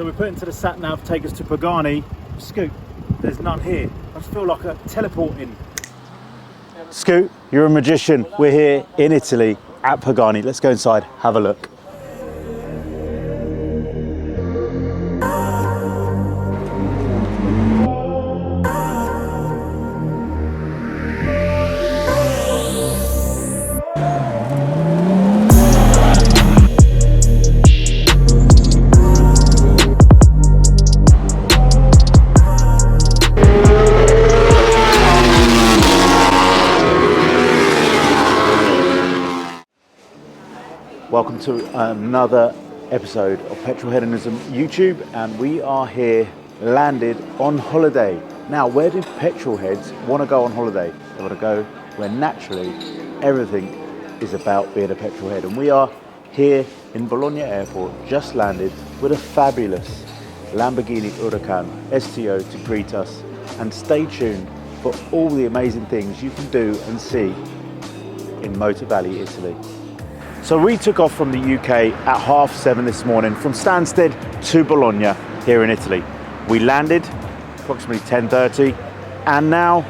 So we put into the sat nav, take us to Pagani. Scoot, there's none here. I just feel like a teleporting. Scoot, you're a magician. We're here in Italy at Pagani. Let's go inside, have a look. Welcome to another episode of Petrolheadonism YouTube, and we are here landed on holiday. Now, where do petrolheads want to go on holiday? They want to go where naturally everything is about being a petrolhead, and we are here in Bologna Airport, just landed with a fabulous Lamborghini Huracan STO to greet us, and stay tuned for all the amazing things you can do and see in Motor Valley, Italy. So we took off from the UK at 7:30 this morning from Stansted to Bologna here in Italy. We landed approximately 10:30, and now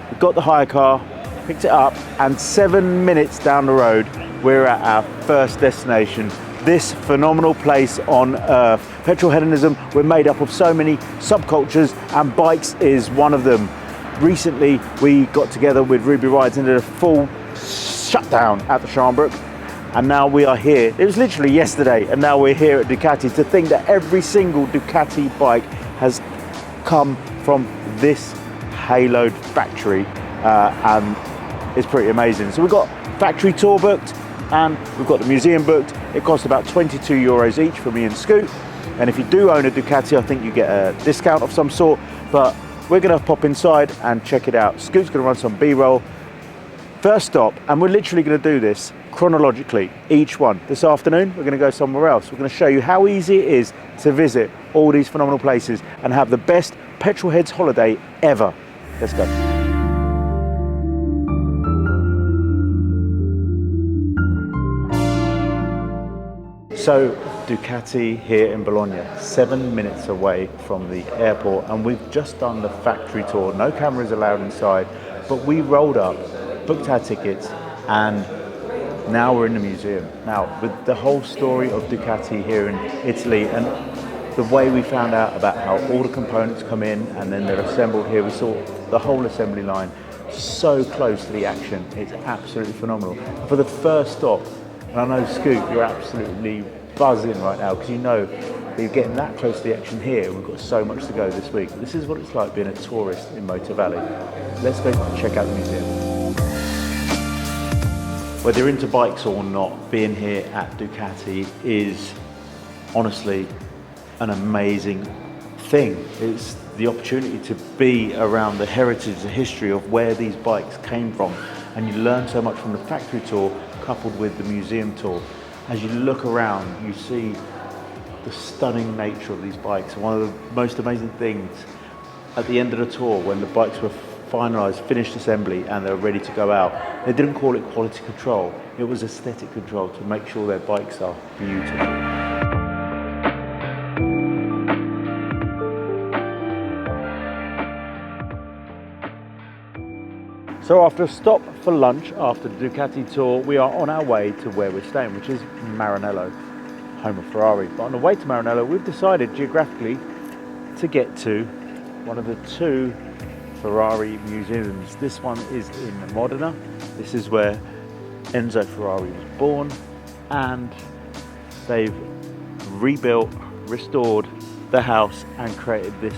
we've got the hire car, picked it up, and 7 minutes down the road we're at our first destination, this phenomenal place on earth. Petrolheadonism, we're made up of so many subcultures, and bikes is one of them. Recently we got together with Ruby Rides and did a full shutdown at the Schaumburg. And now we are here. It was literally yesterday, and now we're here at Ducati. To think that every single Ducati bike has come from this haloed factory, and it's pretty amazing. So we've got factory tour booked, and we've got the museum booked. It costs about €22 each for me and Scoot. And if you do own a Ducati, I think you get a discount of some sort. But we're gonna pop inside and check it out. Scoot's gonna run some B-roll. First stop, and we're literally gonna do this chronologically, each one. This afternoon, we're going to go somewhere else. We're going to show you how easy it is to visit all these phenomenal places and have the best Petrolheads holiday ever. Let's go. So, Ducati here in Bologna, 7 minutes away from the airport, and we've just done the factory tour. No cameras allowed inside, but we rolled up, booked our tickets, and now we're in the museum. Now, with the whole story of Ducati here in Italy, and the way we found out about how all the components come in and then they're assembled here, we saw the whole assembly line so close to the action. It's absolutely phenomenal. For the first stop, and I know Scoot, you're absolutely buzzing right now because you know that you're getting that close to the action here. We've got so much to go this week. This is what it's like being a tourist in Motor Valley. Let's go check out the museum. Whether you're into bikes or not, being here at Ducati is honestly an amazing thing. It's the opportunity to be around the heritage, the history of where these bikes came from, and you learn so much from the factory tour coupled with the museum tour. As you look around, you see the stunning nature of these bikes. One of the most amazing things at the end of the tour, when the bikes were finalised, finished assembly, and they're ready to go out, they didn't call it quality control, it was aesthetic control to make sure their bikes are beautiful. So after a stop for lunch after the Ducati tour, we are on our way to where we're staying, which is Maranello, home of Ferrari. But on the way to Maranello, we've decided geographically to get to one of the two Ferrari museums. This one is in Modena. This is where ENZO Ferrari was born, and they've rebuilt, restored the house and created this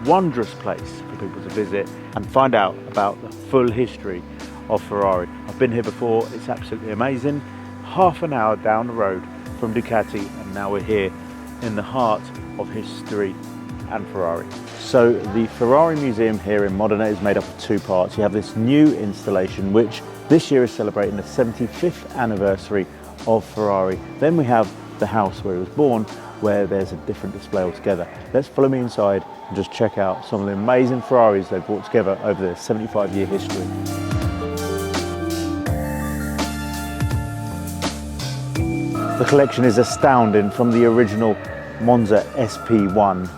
wondrous place for people to visit and find out about the full history of Ferrari. I've been here before, it's absolutely amazing. Half an hour down the road from Ducati, and now we're here in the heart of history and Ferrari. So the Ferrari Museum here in Modena is made up of two parts. You have this new installation, which this year is celebrating the 75th anniversary of Ferrari. Then we have the house where he was born, where there's a different display altogether. Let's follow me inside and just check out some of the amazing Ferraris they've brought together over their 75-year history. The collection is astounding, from the original Monza SP1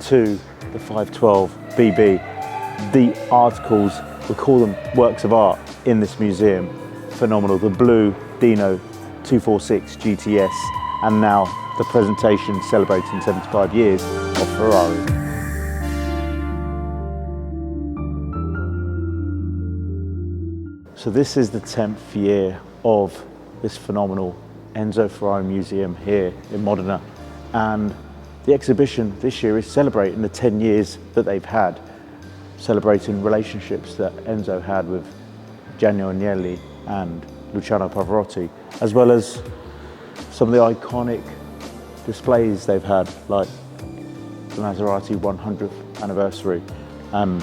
to the 512 BB. The articles, we call them works of art in this museum. Phenomenal. The blue Dino 246 GTS, and now the presentation celebrating 75 years of Ferrari. So this is the 10th year of this phenomenal ENZO Ferrari Museum here in Modena, and the exhibition this year is celebrating the 10 years that they've had, celebrating relationships that ENZO had with Gianni Agnelli and Luciano Pavarotti, as well as some of the iconic displays they've had, like the Maserati 100th anniversary and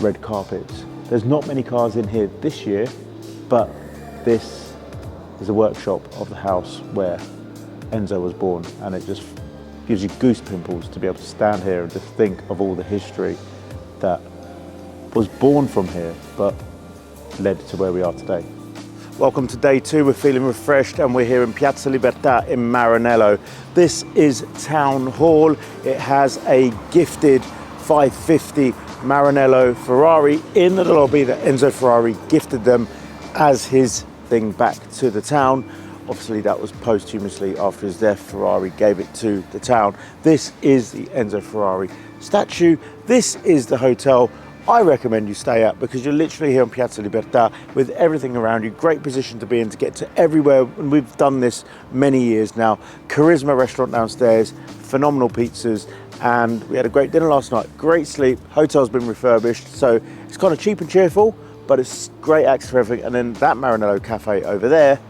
red carpets. There's not many cars in here this year, but this is a workshop of the house where ENZO was born, and it just gives you goose pimples to be able to stand here and just think of all the history that was born from here but led to where we are today. Welcome to day 2. We're feeling refreshed and we're here in Piazza Libertà in Maranello. This is Town Hall. It has a gifted 550 Maranello Ferrari in the lobby that Enzo Ferrari gifted them as his thing back to the town. Obviously that was posthumously after his death. Ferrari gave it to the town. This is the Enzo Ferrari statue. This is the hotel I recommend you stay at, because you're literally here on Piazza Libertà with everything around you. Great position to be in to get to everywhere, and we've done this many years now. Carisma restaurant downstairs, phenomenal pizzas, and we had a great dinner last night. Great sleep. Hotel's been refurbished, so it's kind of cheap and cheerful, but it's great access for everything. And then that Maranello cafe over there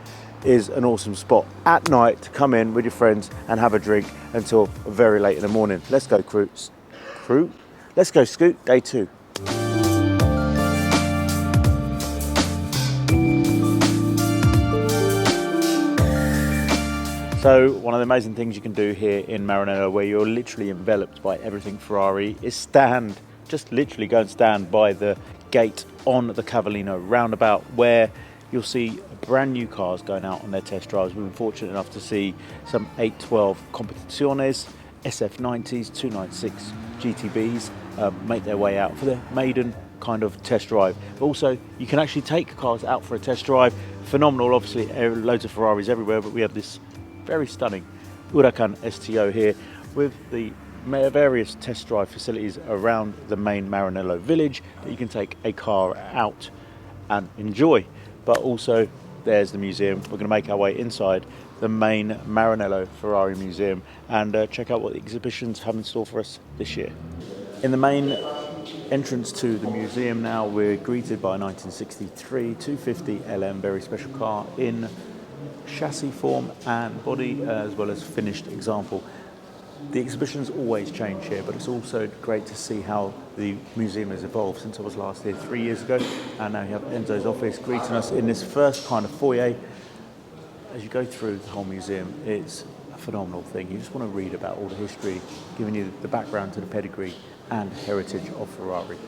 is an awesome spot at night to come in with your friends and have a drink until very late in the morning. Let's go let's go scoot, day 2. So one of the amazing things you can do here in Maranello, where you're literally enveloped by everything Ferrari, is just literally go and stand by the gate on the Cavallino roundabout, where you'll see brand new cars going out on their test drives. We've been fortunate enough to see some 812 Competiciones, SF90s, 296 GTBs make their way out for their maiden kind of test drive. But also you can actually take cars out for a test drive. Phenomenal, obviously loads of Ferraris everywhere, but we have this very stunning Huracan STO here with the various test drive facilities around the main Maranello village that you can take a car out and enjoy. But also there's the museum. We're going to make our way inside the main Maranello Ferrari Museum and check out what the exhibitions have in store for us this year. In the main entrance to the museum now, we're greeted by a 1963 250 LM, very special car in chassis form and body, as well as finished example. The exhibitions always change here, but it's also great to see how the museum has evolved since I was last here 3 years ago, and now you have Enzo's office greeting us in this first kind of foyer. As you go through the whole museum, it's a phenomenal thing. You just want to read about all the history, giving you the background to the pedigree and heritage of Ferrari.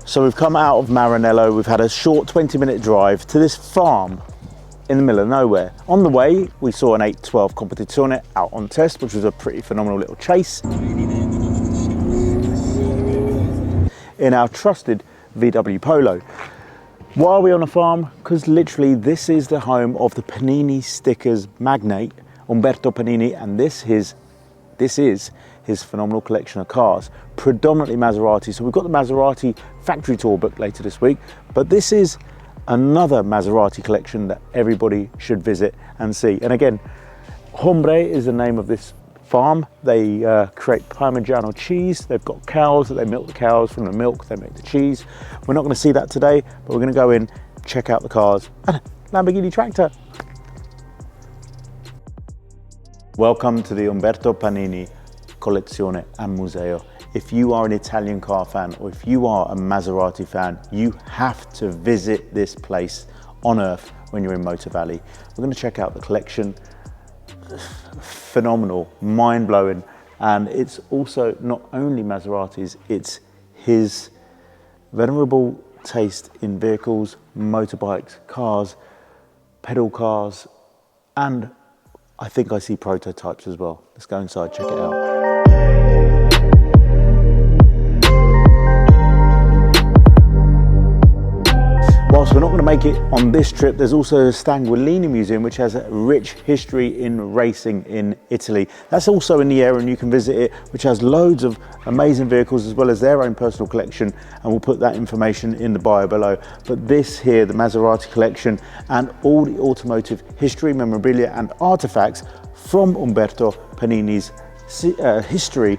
So we've come out of Maranello, we've had a short 20-minute drive to this farm in the middle of nowhere. On the way, we saw an 812 Competizione out on test, which was a pretty phenomenal little chase in our trusted VW Polo. Why are we on a farm? Because literally this is the home of the Panini stickers magnate, Umberto Panini, and this is his phenomenal collection of cars, predominantly Maserati. So we've got the Maserati factory tour booked later this week, but this is another Maserati collection that everybody should visit and see. And again, Hombre is the name of this farm. They create Parmigiano cheese. They've got cows that they milk the cows. From the milk they make the cheese. We're not going to see that today, but we're going to go in, check out the cars and Lamborghini tractor. Welcome to the Umberto Panini collezione a museo. If you are an Italian car fan or if you are a Maserati fan, you have to visit this place on Earth when you're in Motor Valley. We're going to check out the collection. Phenomenal, mind-blowing, and it's also not only Maseratis, it's his venerable taste in vehicles, motorbikes, cars, pedal cars, and I think I see prototypes as well. Let's go inside, check it out. Whilst we're not going to make it on this trip, there's also the Stanguellini Museum, which has a rich history in racing in Italy. That's also in the area and you can visit it, which has loads of amazing vehicles as well as their own personal collection, and we'll put that information in the bio below. But this here, the Maserati collection, and all the automotive history, memorabilia and artifacts from Umberto Panini's history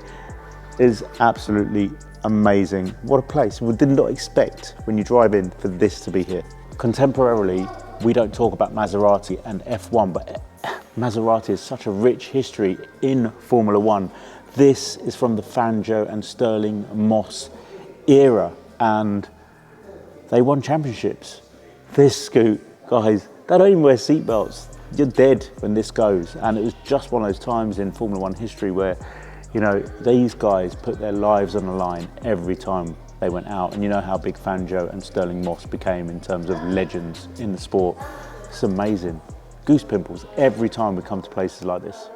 is absolutely amazing. What a place. We did not expect when you drive in for this to be here. Contemporarily, we don't talk about Maserati and F1, but Maserati has such a rich history in Formula One. This is from the Fangio and Stirling Moss era, and they won championships. This scoot, guys, they don't even wear seatbelts. You're dead when this goes. And it was just one of those times in Formula One history where, you know, these guys put their lives on the line every time they went out. And you know how big Fangio and Stirling Moss became in terms of legends in the sport. It's amazing. Goose pimples every time we come to places like this.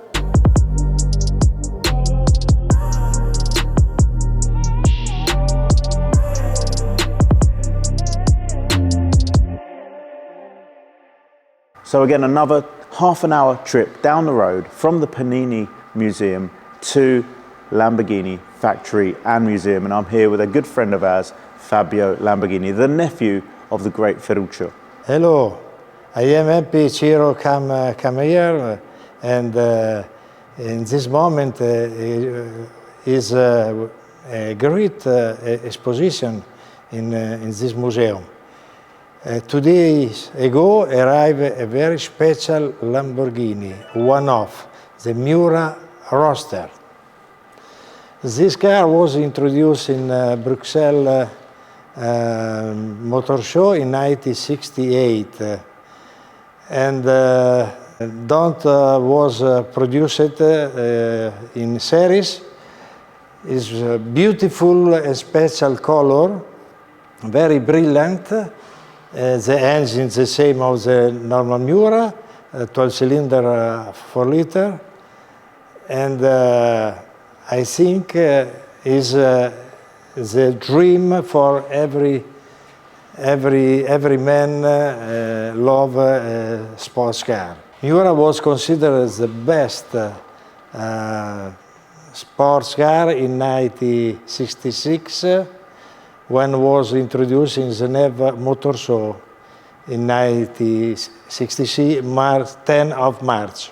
So again, another half an hour trip down the road from the Panini Museum to Lamborghini Factory and Museum, and I'm here with a good friend of ours, Fabio Lamborghini, the nephew of the great Ferruccio. Hello, I am happy Ciro come here, and in this moment is a great exposition in this museum. 2 days ago arrived a very special Lamborghini, one of the Miura Roadster. This car was introduced in Bruxelles Motor Show in 1968, and was produced in series. It's a beautiful and special color, very brilliant. The engine is the same as the normal Miura, 12-cylinder 4-liter, and I think is the dream for every man love sports car. Miura was considered as the best sports car in 1966 when was introduced in Geneva Motor Show in 1966, 10 of March.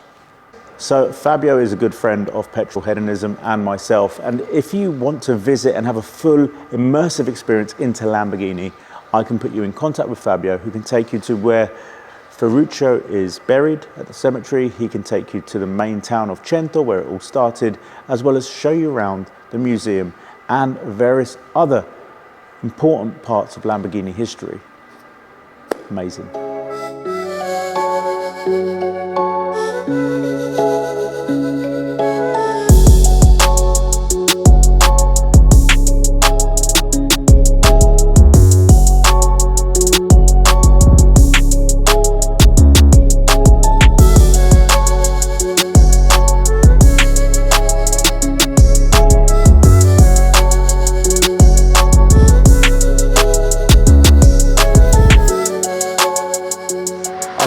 So Fabio is a good friend of Petrolheadonism and myself, and if you want to visit and have a full immersive experience into Lamborghini, I can put you in contact with Fabio, who can take you to where Ferruccio is buried at the cemetery. He can take you to the main town of Cento, where it all started, as well as show you around the museum and various other important parts of Lamborghini history. Amazing.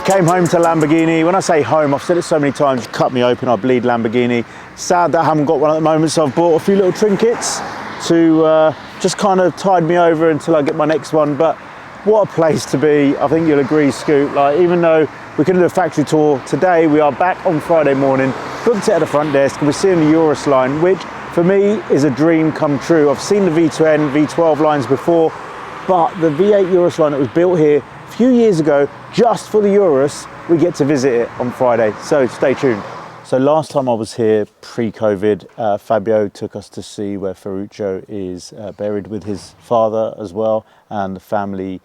Came home to Lamborghini. When I say home, I've said it so many times, cut me open, I bleed Lamborghini. Sad that I haven't got one at the moment, so I've bought a few little trinkets to just kind of tide me over until I get my next one. But what a place to be. I think you'll agree, Scoot. Like, even though we couldn't do a factory tour today, we are back on Friday morning, booked it at the front desk, and we're seeing the Urus line, which for me is a dream come true. I've seen the V2N, V12 lines before, but the V8 Urus line that was built here a few years ago, just for the Urus, we get to visit it on Friday, so stay tuned. So last time I was here pre-COVID, Fabio took us to see where Ferruccio is buried with his father as well, and the family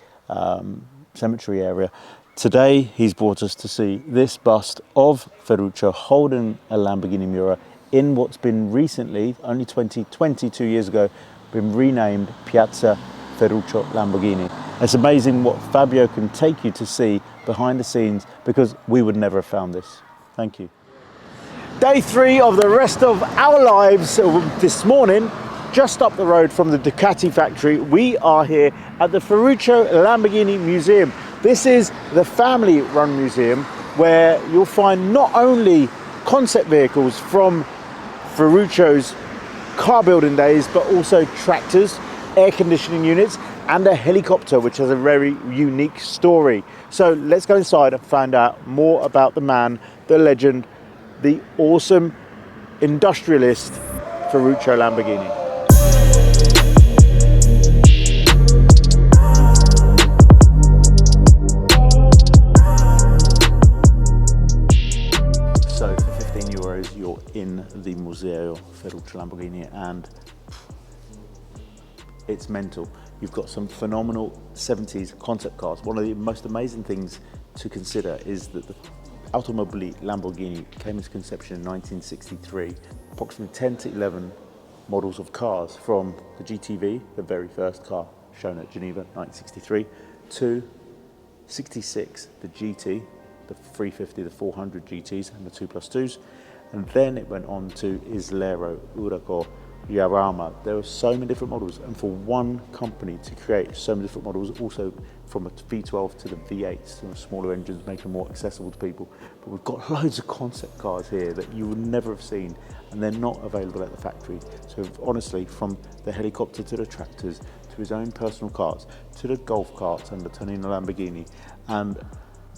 cemetery area. Today he's brought us to see this bust of Ferruccio holding a Lamborghini Miura in what's been recently, only 22 years ago, been renamed Piazza Ferruccio Lamborghini. It's amazing what Fabio can take you to see behind the scenes, because we would never have found this. Thank you. Day 3 of the rest of our lives this morning, just up the road from the Ducati Factory. We are here at the Ferruccio Lamborghini Museum. This is the family-run museum where you'll find not only concept vehicles from Ferruccio's car building days, but also tractors, air conditioning units, and a helicopter, which has a very unique story. So let's go inside and find out more about the man, the legend, the awesome industrialist Ferruccio Lamborghini. So for 15 euros, you're in the Museo Ferruccio Lamborghini, and it's mental. You've got some phenomenal 70s concept cars. One of the most amazing things to consider is that the Autodromo Lamborghini came into conception in 1963. Approximately 10 to 11 models of cars, from the GTV, the very first car shown at Geneva, 1963, to 66, the GT, the 350, the 400 GTs, and the 2+2s. And then it went on to Islero, Urus, Yarama. There were so many different models, and for one company to create so many different models, also from a V12 to the V8s, to smaller engines, making them more accessible to people. But we've got loads of concept cars here that you would never have seen, and they're not available at the factory. So honestly, from the helicopter to the tractors, to his own personal cars, to the golf carts and the Tonino Lamborghini, and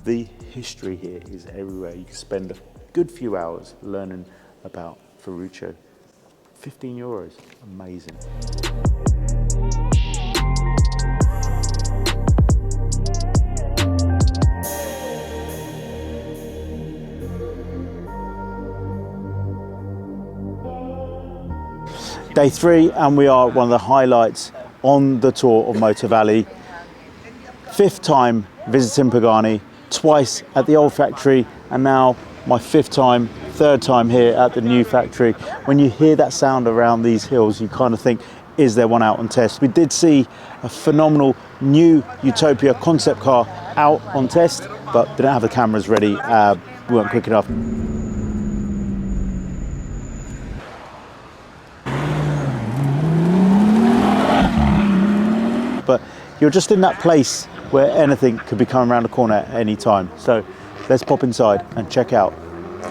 the history here is everywhere. You can spend a good few hours learning about Ferruccio. 15 euros, amazing. Day 3, and we are one of the highlights on the tour of Motor Valley. 5th time visiting Pagani, twice at the old factory, and now my 5th time, 3rd time here at the new factory. When you hear that sound around these hills, you kind of think, is there one out on test? We did see a phenomenal new Utopia concept car out on test, but didn't have the cameras ready, we weren't quick enough. But you're just in that place where anything could be coming around the corner at any time. So let's pop inside and check out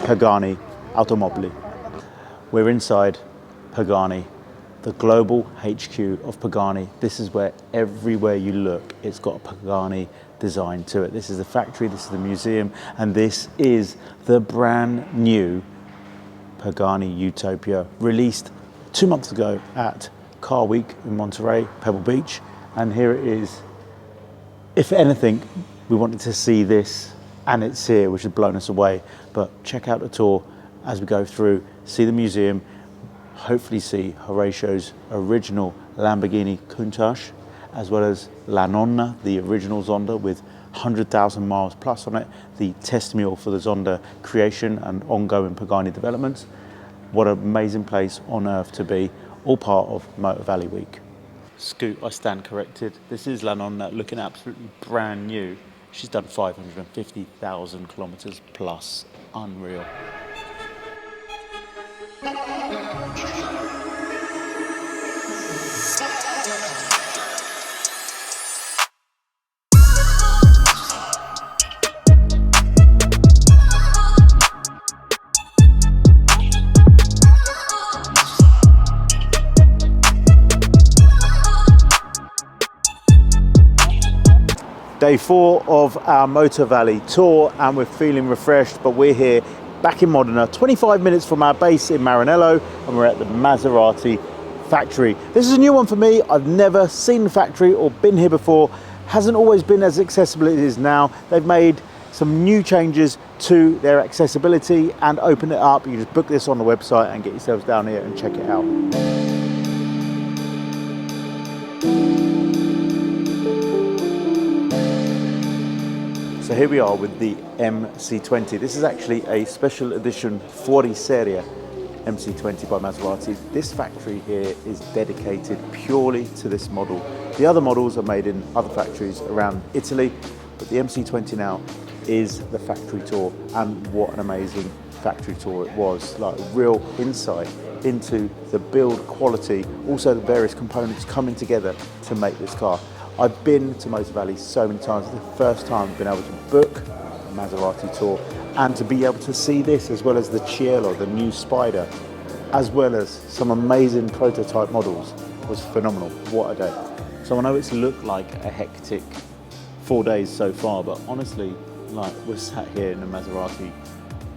Pagani Automobili. We're inside Pagani, the global HQ of Pagani. This is where everywhere you look, it's got a Pagani design to it. This is the factory, this is the museum, and this is the brand new Pagani Utopia, released 2 months ago at Car Week in Monterey, Pebble Beach. And here it is. If anything, we wanted to see this, and it's here, which has blown us away. But check out the tour as we go through, see the museum, hopefully see Horatio's original Lamborghini Countach, as well as La Nonna, the original Zonda with 100,000 miles plus on it, the testimonial for the Zonda creation and ongoing Pagani developments. What an amazing place on earth to be, all part of Motor Valley Week. Scoot, I stand corrected. This is La Nonna, looking absolutely brand new. She's done 550,000 kilometers plus. Unreal. Day 4 of our Motor Valley tour, and we're feeling refreshed, but we're here back in Modena, 25 minutes from our base in Maranello, and we're at the Maserati factory. This is a new one for me. I've never seen the factory or been here before. Hasn't always been as accessible as it is now. They've made some new changes to their accessibility and open it up. You can just book this on the website and get yourselves down here and check it out. So here we are with the MC20. This is actually a special edition Fuori Serie MC20 by Maserati. This factory here is dedicated purely to this model. The other models are made in other factories around Italy, but the MC20 now is the factory tour, and what an amazing factory tour it was. Like real insight into the build quality, also the various components coming together to make this car. I've been to Motor Valley so many times. It's the first time I've been able to book a Maserati tour and to be able to see this, as well as the Cielo, the new Spider, as well as some amazing prototype models, was phenomenal. What a day. So I know it's looked like a hectic 4 days so far, but honestly, like, we're sat here in the Maserati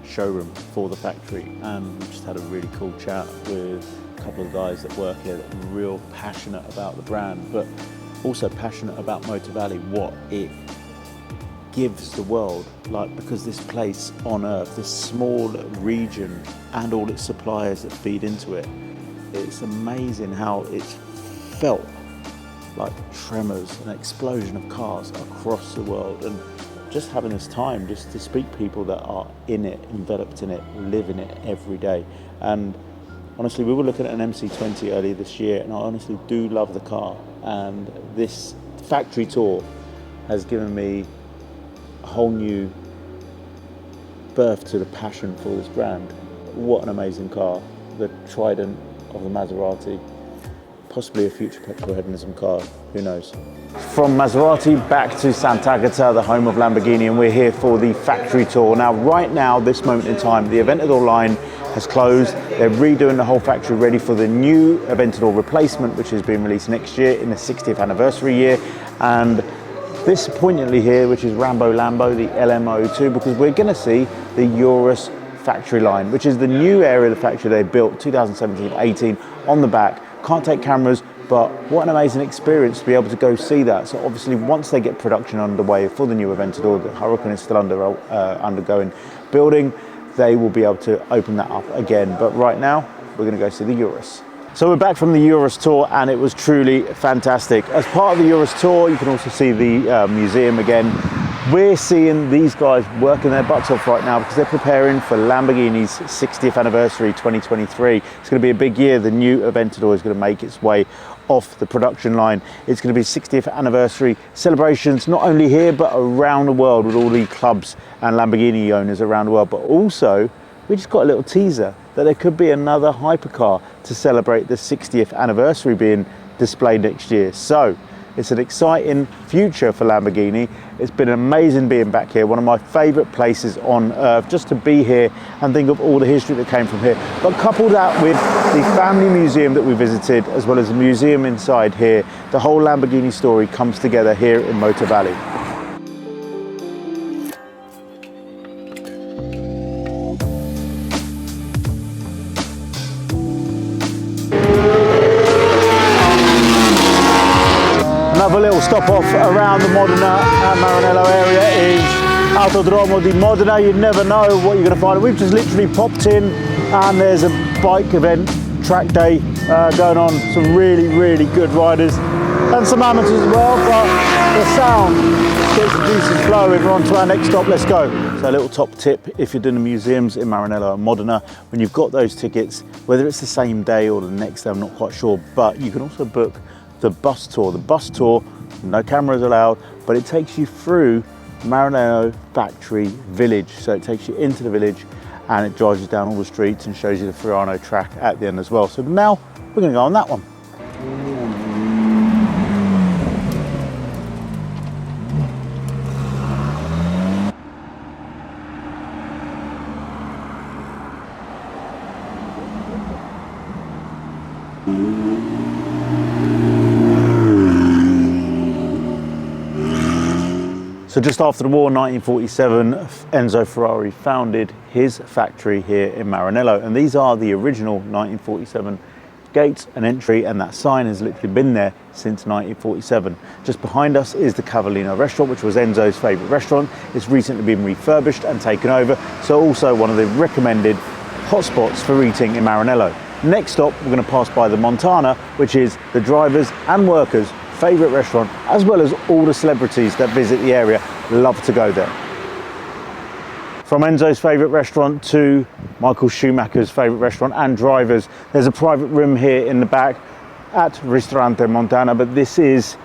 showroom for the factory, and we just had a really cool chat with a couple of guys that work here that are real passionate about the brand, but also passionate about Motor Valley, what it gives the world, like, because this place on earth, this small region and all its suppliers that feed into it, it's amazing how it's felt like tremors, an explosion of cars across the world. And just having this time just to speak to people that are in it, enveloped in it, live in it every day. And honestly, we were looking at an MC20 earlier this year, and I honestly do love the car. And this factory tour has given me a whole new birth to the passion for this brand. What an amazing car. The Trident of the Maserati. Possibly a future Petrolheadonism car, who knows. From Maserati back to Sant'Agata, the home of Lamborghini, and we're here for the factory tour. Now, right now, this moment in time, the Aventador line has closed. They're redoing the whole factory ready for the new Aventador replacement, which is being released next year in the 60th anniversary year. And this poignantly here, which is Rambo Lambo, the LMO2, because we're gonna see the Urus factory line, which is the new area of the factory they built 2017-18 on the back. Can't take cameras, but what an amazing experience to be able to go see that. So obviously, once they get production underway for the new Aventador, the Huracan is still undergoing building, they will be able to open that up again. But right now, we're going to go see the Urus. So we're back from the Urus tour, and it was truly fantastic. As part of the Urus tour, you can also see the museum again. We're seeing these guys working their butts off right now because they're preparing for Lamborghini's 60th anniversary 2023. It's going to be a big year. The new Aventador is going to make its way off the production line. It's going to be 60th anniversary celebrations, not only here but around the world, with all the clubs and Lamborghini owners around the world. But also, we just got a little teaser that there could be another hypercar to celebrate the 60th anniversary being displayed next year. So it's an exciting future for Lamborghini. It's been amazing being back here, one of my favourite places on earth, just to be here and think of all the history that came from here. But couple that with the family museum that we visited, as well as the museum inside here, the whole Lamborghini story comes together here in Motor Valley. Another little stop off around the Modena and Maranello area is Autodromo di Modena. You never know what you're going to find. We've just literally popped in, and there's a bike event, track day going on. Some really, really good riders and some amateurs as well, but the sound gets the juices flowing. We're on to our next stop. Let's go. So a little top tip, if you're doing the museums in Maranello and Modena, when you've got those tickets, whether it's the same day or the next day, I'm not quite sure, but you can also book the bus tour. The bus tour, no cameras allowed, but it takes you through Maranello Factory Village. So it takes you into the village and it drives you down all the streets and shows you the Fiorano track at the end as well. So now we're going to go on that one. So just after the war, 1947, Enzo Ferrari founded his factory here in Maranello, and these are the original 1947 gates and entry, and that sign has literally been there since 1947. Just behind us is the Cavallino restaurant, which was Enzo's favourite restaurant. It's recently been refurbished and taken over, so also one of the recommended hotspots for eating in Maranello. Next stop, we're going to pass by the Montana, which is the drivers and workers' favourite restaurant, as well as all the celebrities that visit the area love to go there. From Enzo's favourite restaurant to Michael Schumacher's favourite restaurant and drivers, there's a private room here in the back at Ristorante Montana, but this is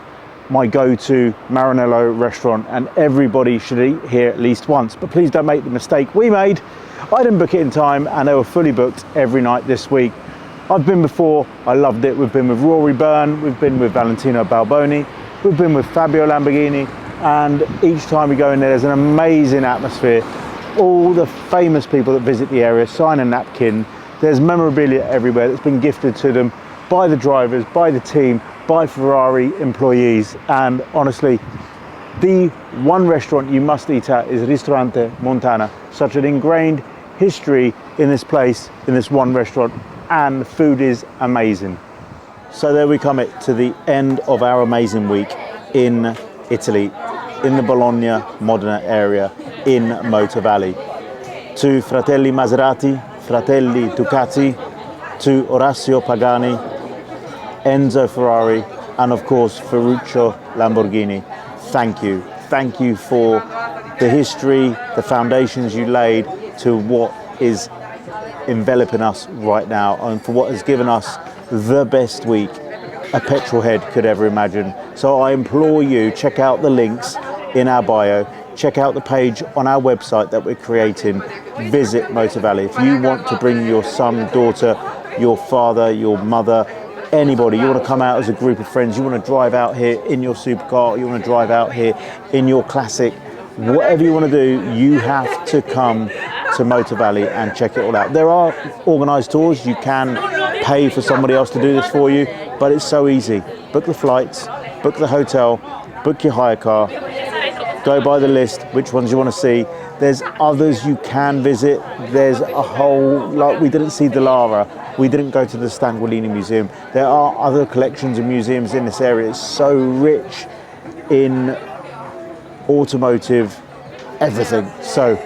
my go-to Maranello restaurant and everybody should eat here at least once. But please don't make the mistake we made. I didn't book it in time and they were fully booked every night this week. I've been before, I loved it. We've been with Rory Byrne, we've been with Valentino Balboni, we've been with Fabio Lamborghini, and each time we go in there's an amazing atmosphere. All the famous people that visit the area sign a napkin. There's memorabilia everywhere that's been gifted to them by the drivers, by the team, by Ferrari employees, and honestly, the one restaurant you must eat at is Ristorante Montana. Such an ingrained history in this place, in this one restaurant, and the food is amazing. So there we come to the end of our amazing week in Italy, in the Bologna Modena area in Motor Valley. To Fratelli Maserati, Fratelli Ducati, to Orazio Pagani, Enzo Ferrari, and of course Ferruccio Lamborghini. Thank you. Thank you for the history, the foundations you laid to what is enveloping us right now, and for what has given us the best week a Petrolhead could ever imagine. So I implore you, check out the links in our bio, check out the page on our website that we're creating, visit Motor Valley. If you want to bring your son, daughter, your father, your mother, anybody, you want to come out as a group of friends, you want to drive out here in your supercar, you want to drive out here in your classic, whatever you want to do, you have to come to Motor Valley and check it all out. There are organised tours, you can pay for somebody else to do this for you, but it's so easy. Book the flights, book the hotel, book your hire car, go by the list, which ones you want to see. There's others you can visit. There's a whole, like we didn't see the Lara, we didn't go to the Stanguellini Museum. There are other collections and museums in this area. It's so rich in automotive, everything. So,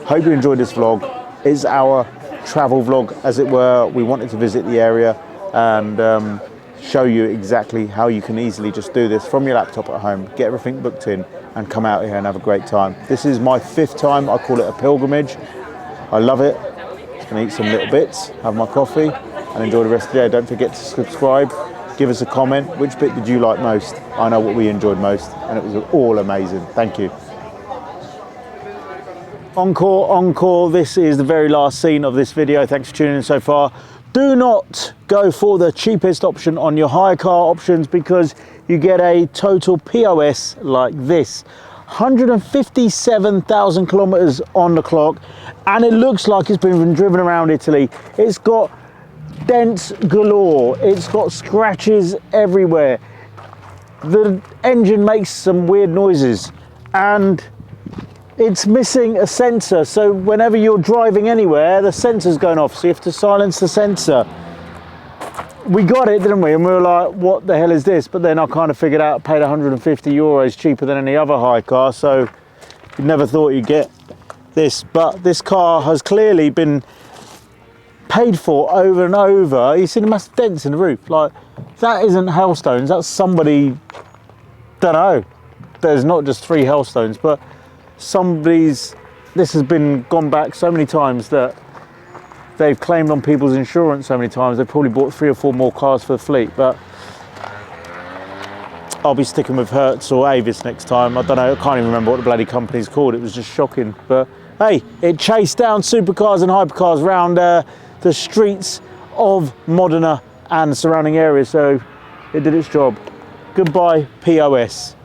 hope you enjoyed this vlog. It's our travel vlog, as it were. We wanted to visit the area and show you exactly how you can easily just do this from your laptop at home, get everything booked in and come out here and have a great time. This is my 5th time. I call it a pilgrimage. I love it. Just gonna eat some little bits, have my coffee and enjoy the rest of the day. Don't forget to subscribe, give us a comment. Which bit did you like most? I know what we enjoyed most and it was all amazing. Thank you. Encore, encore. This is the very last scene of this video. Thanks for tuning in so far. Do not go for the cheapest option on your hire car options because you get a total POS like this. 157,000 kilometers on the clock, and it looks like it's been driven around Italy. It's got dents galore. It's got scratches everywhere. The engine makes some weird noises and it's missing a sensor, so whenever you're driving anywhere, the sensor's going off, so you have to silence the sensor. We got it, didn't we? And we were like, what the hell is this? But then I kind of figured out, paid 150 euros cheaper than any other hire car, so you never thought you'd get this. But this car has clearly been paid for over and over. You see the massive dents in the roof. Like, that isn't hailstones, that's somebody, don't know. There's not just 3 hailstones, but somebody's, this has been gone back so many times that they've claimed on people's insurance so many times, they've probably bought 3 or 4 more cars for the fleet. But I'll be sticking with Hertz or Avis next time. I don't know, I can't even remember what the bloody company's called. It was just shocking. But hey, it chased down supercars and hypercars around the streets of Modena and the surrounding areas, so it did its job. Goodbye, POS.